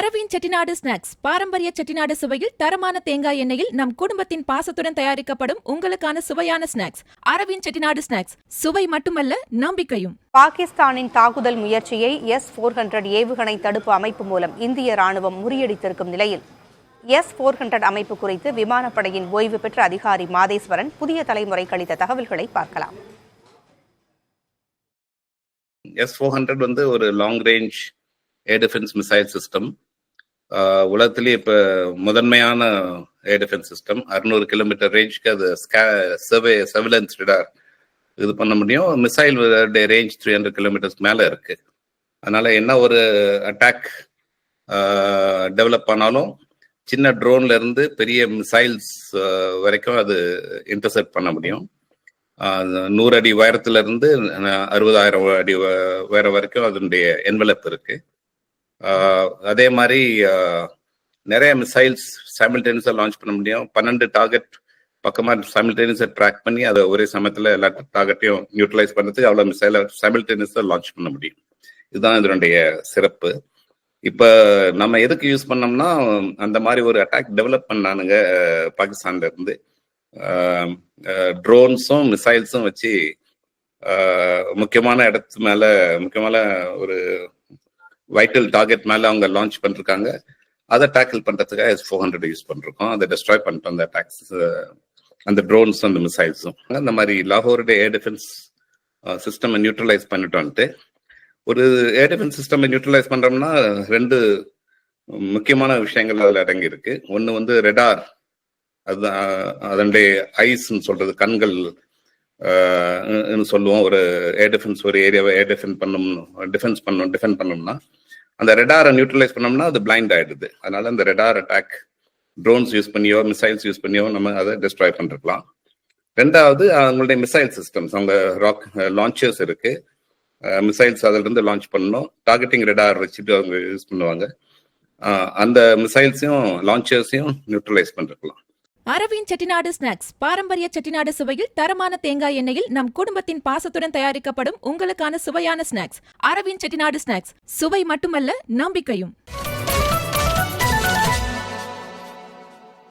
Aravind Chettinad snacks பாரம்பரிய செட்டிநாடு சுவையில் தரமான தேங்காய் எண்ணெயில் நம் குடும்பத்தின் பாசத்துடன் தயாரிக்கப்படும் உங்களுக்கான சுவையான ஸ்நாக்ஸ். அரவிந்த் செட்டிநாடு ஸ்நாக்ஸ், சுவை மட்டுமல்ல நம்பிக்கையும். பாகிஸ்தானின் தாக்குதல் முயற்சியை S-400 ஏவுகணை தடுப்பு அமைப்பு மூலம் இந்திய ராணுவம் முறியடித்திருக்கும் நிலையில் S-400 அமைப்பு குறித்து விமானப்படையின் ஓய்வு பெற்ற அதிகாரி மாதேஸ்வரன் புதிய தலைமுறைக்கு அளித்த தகவல்களை பார்க்கலாம். S-400 ஒரு long range air defence missile system. உலகத்திலேயே இப்போ முதன்மையான ஏர் டிஃபென்ஸ் சிஸ்டம். 600 கிலோமீட்டர் ரேஞ்சுக்கு அது சர்வேலன்ஸ் ரடார் இது பண்ண முடியும். மிசைல் ரேஞ்ச் 300 கிலோமீட்டர்ஸ்க்கு மேலே இருக்கு. அதனால என்ன ஒரு அட்டாக் டெவலப் ஆனாலும் சின்ன ட்ரோன்ல இருந்து பெரிய மிசைல்ஸ் வரைக்கும் அது இன்டர்செப்ட் பண்ண முடியும். 100 அடி உயரத்துல இருந்து 60,000 அடி உயரம் வரைக்கும் அதனுடைய என்வலப் இருக்கு. அதே மாதிரி நிறைய மிசைல்ஸ் சைமில்டேனியஸா லான்ச் பண்ண முடியும். 12 டார்கெட் பக்கமா சைமில்டேனியஸா ட்ராக் பண்ணி அதை ஒரே சமயத்துல எல்லா டார்கெட்டையும் நியூட்ரலைஸ் பண்றதுக்கு அவ்வளவு மிசைல சைமில்டேனியஸா லான்ச் பண்ண முடியும். இதுதான் இதனுடைய சிறப்பு. இப்ப நம்ம எதுக்கு யூஸ் பண்ணோம்னா, அந்த மாதிரி ஒரு அட்டாக் டெவலப் பண்ணானுங்க பாகிஸ்தான்ல இருந்து. ட்ரோன்ஸும் மிசைல்ஸும் வச்சு முக்கியமான இடத்து மேல, முக்கியமான ஒரு வைட்டல் டார்கெட் மேல அவங்க லான்ச் பண்ணிருக்காங்க. அதை டேக்கிள் பண்றதுக்காக S-400 யூஸ் பண்ணிருக்கோம். அதை டெஸ்ட்ராய் பண்ணிட்டோம் அந்த அட்டாக்ஸ், அந்த ட்ரோன்ஸும் அந்த மிசைல்ஸும். அந்த மாதிரி லாகோருடைய ஏர் டிஃபென்ஸ் சிஸ்டம் நியூட்ரலைஸ் பண்ணிட்டோன்ட்டு. ஒரு ஏர் டிஃபென்ஸ் சிஸ்டம் நியூட்ரலைஸ் பண்றோம்னா 2 முக்கியமான விஷயங்கள் அதில் அடங்கி இருக்கு. ஒன்று ரெடார், அதுதான் அதனுடைய ஐஸ்ன்னு சொல்றது, கண்கள் சொல்லுவோம். ஒரு ஏர் டிஃபென்ஸ் ஒரு ஏரியாவை ஏர் டிஃபென்ஸ் பண்ணோம்னா அந்த ரெடாரை நியூட்ரலைஸ் பண்ணோம்னா அது பிளைண்ட் ஆயிடுது. அதனால அந்த ரெடார் அட்டாக் ட்ரோன்ஸ் யூஸ் பண்ணியோ மிசைல்ஸ் யூஸ் பண்ணியோ நம்ம அதை டிஸ்ட்ராய் பண்ணிருக்கலாம். 2வது அவங்களுடைய மிசைல் சிஸ்டம்ஸ், அவங்க ராக் லான்ச்சர்ஸ் இருக்கு. மிசைல்ஸ் அதுல இருந்து லான்ச் பண்ணணும். டார்கெட்டிங் ரெடார் வச்சுட்டு அவங்க யூஸ் பண்ணுவாங்க. அந்த மிசைல்ஸையும் லான்ச்சர்ஸையும் நியூட்ரலைஸ் பண்ணிருக்கலாம். அரவிந்த் செட்டிநாடு ஸ்நாக்ஸ் பாரம்பரிய செட்டிநாடு சுவையில் தரமான தேங்காய் எண்ணெயில் நம் குடும்பத்தின் பாசத்துடன் தயாரிக்கப்படும் உங்களுக்கான சுவையான ஸ்நாக்ஸ். அரவிந்த் செட்டிநாடு ஸ்நாக்ஸ், சுவை மட்டுமல்ல நம்பிக்கையும்.